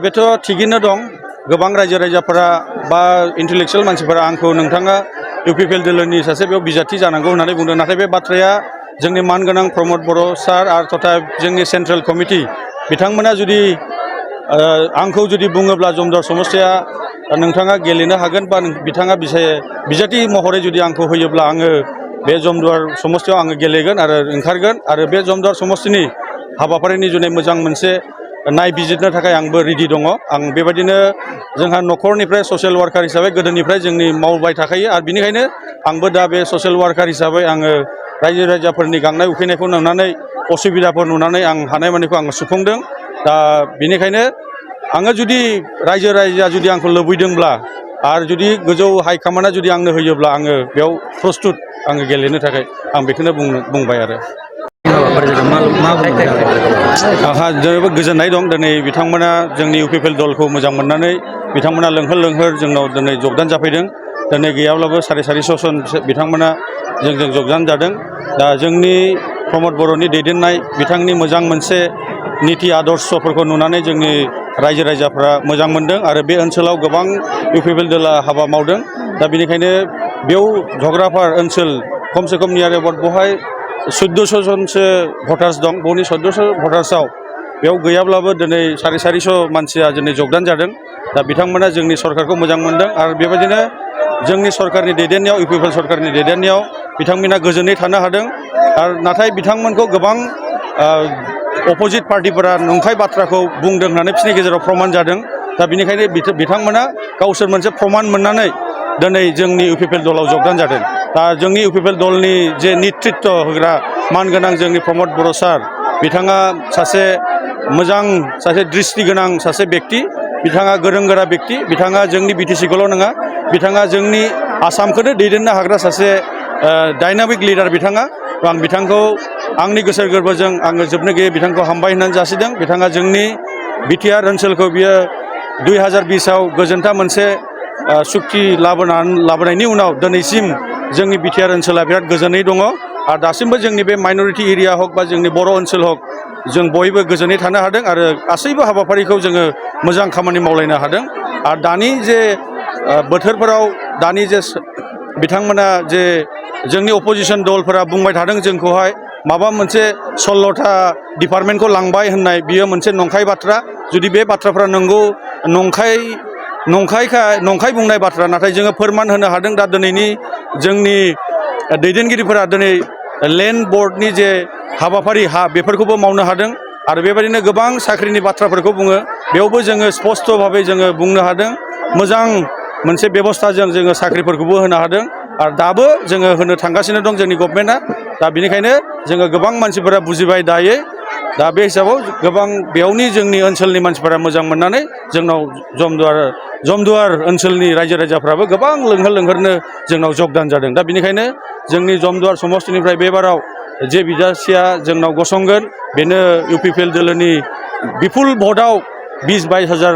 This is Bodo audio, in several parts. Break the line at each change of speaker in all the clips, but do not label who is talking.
बेथ' थिगैनो दं गोबां रायजो राजाफोरा बा इन्टेलेक्सुवेल मानसिफोरा आंखौ नोंथाङा इउपिपिएल दोलोनि सासे बेयाव बिजाथि जानांगौ होननानै बुंदों नाथाय बे बाथ्राया जोंनि मानगोनां प्रमद बर' सार आरो तथा जोंनि सेन्ट्रेल कमिटि बिथांमोना जुदि आंखौ जुदि बुङोब्ला जमदुवार समस्तिया नोंथाङा गेलेनो हागोन बा बिथाङा बिजाथि महरै जुदि आंखौ होयोब्ला आङो बे जमदुवार समस्तियाव आङो गेलेगोन आरो ओंखारगोन आरो बे जमदुवार समस्तिनि हाबाफारिनि जुनै मोजां मोनसे नायबिजिरनो थाखाय आंबो रेडि दङ आं बेबायदिनो जोंहा न'खरनिफ्राय ससियेल वार्कार हिसाबै गोदोनिफ्राय जोंनि मावबाय थाखायो आरो बिनिखायनो आंबो दा बे ससियेल वार्कार हिसाबै आङो रायजो राजाफोरनि गांनाय उखैनायखौ नुनानै असुबिदाफोर नुनानै आं हानायमानिखौ आङो सुफुंदों दा बिनिखायनो आङो जुदि रायजो राजाया जुदि आंखौ लुबैदोंब्ला आरो जुदि गोजौ हाइकमान्डआ जुदि आंनो होयोब्ला आङो बेयाव प्रस्तुत आङो गेलेनो थाखाय आं बेखौनो बुंबाय आरो आंहा जोबोद गोजोननाय दं दिनै बिथांमोना जोंनि इउपिपिएल दलखौ मोजां मोननानै बिथांमोना लोंहोर लोंहोर जोंनाव दिनै जगदान जाफैदों दिनै गैयाब्लाबो 450 जन बिथांमोना जोंजों जगदान जादों दा जोंनि प्रमद बर'नि दैदेननाय बिथांनि मोजां मोनसे नीति आदर्शफोरखौ नुनानै जोंनि रायजो राजाफ्रा मोजां मोनदों आरो बे ओनसोलाव गोबां इउपिपिएल दोला हाबा मावदों दा बेनिखायनो बेयाव झग्राफार ओनसोल खमसे खम नियार एबाउट बेवहाय 1400 जनसो भटार्स दं बेनि 1400 भटार्सआव बेयाव गैयाब्लाबो दिनै 450 मानसिया दिनै जगदान जादों दा बिथांमोना जोंनि सरकारखौ मोजां मोनदों आरो बेबायदिनो जोंनि सरकारनि दैदेननायाव इउपिपिएल सरकारनि दैदेननायाव बिथांमोना गोजोनै थानो हादों आरो नाथाय बिथांमोनखौ गोबां अपोजिट पार्टिफोरा नंखाय बाथ्राखौ बुंदों होननानै बिसोरनि गेजेराव प्रमान जादों दा बेनिखायनो बिथांमोना गावसोर मोनसे प्रमान मोननानै दिनै जोंनि इउपिपिएल दलाव जगदान जादों दा जोंनि इउपिपिएल दलनि जे नेतृत्व होग्रा मानगोनां जोंनि प्रमद बर' सार बिथाङा सासे मोजां सासे दृष्टि गोनां सासे व्यक्ति बिथाङा गोरों गोरा व्यक्ति बिथाङा जोंनि बिटिसिखौल' नङा बिथाङा जोंनि आसामखौनो दैदेननो हाग्रा सासे डायनामिक लिडार बिथाङा आं बिथांखौ आंनि गोसो गोरबोजों आङो जोबनो गैयै बिथांखौ हामबाय होननानै जासिदों बिथाङा जोंनि बिटिआर ओनसोलखौ बियो 2020आव गोजोनथा मोनसे सुक्ति लाबोनायनि उनाव दिनैसिम जोंनि बिटिआर ओनसोला बिराद गोजोनै दङ आरो दासिमबो जोंनि बे माइनरिटि एरिया हक बा जोंनि बर' ओनसोल हक जों बयबो गोजोनै थानो हादों आरो गासैबो हाबाफारिखौ जोङो मोजां खामानि मावलायनो हादों आरो दानि जे बोथोरफोराव दानि जे बिथांमोना जे जोंनि अपोजिसन दलफोरा बुंबाय थादों जोंखौहाय माबा मोनसे 16था डिपार्टमेन्टखौ लांबाय होननाय बियो मोनसे नंखाय बाथ्रा जुदि बे बाथ्राफ्रा नंगौ नंखाय बुंनाय बाथ्रा नाथाय जोङो फोरमान होनो हादों दा दिनैनि जोंनि दैदेनगिरिफोरा दिनै लेन्ड बर्डनि जे हाबाफारि बेफोरखौबो मावनो हादों आरो बेबायदिनो गोबां साख्रिनि बाथ्राफोरखौ बुङो बेयावबो जोङो स्पष्ट भाबै जोङो बुंनो हादों मोजां मोनसे बेबस्थाजों जोङो साख्रिफोरखौबो होनो हादों आरो दाबो जोङो होनो थांगासिनो दं जोंनि गभर्नमेन्टआ दा बेनिखायनो जोङो गोबां मानसिफोरा बुजिबाय दायो दा बे हिसाबाव गोबां बेयावनि जोंनि ओनसोलनि मानसिफोरा मोजां मोननानै जोंनाव जमदुवार ओनसोलनि रायजो राजाफ्राबो गोबां लोंहोर लोंहोरनो जोंनाव जगदान जादों दा बेनिखायनो जोंनि जमदुवार समस्तिनिफ्राय बेबाराव जे बिजाथिया जोंनाव गसंगोन बेनो इउपिपिएल दोलोनि बिपुल भटआव 20-22 हाजार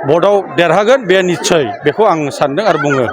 भटआव देरहागोन बे निस्सय बेखौ आं सानदों आरो बुङो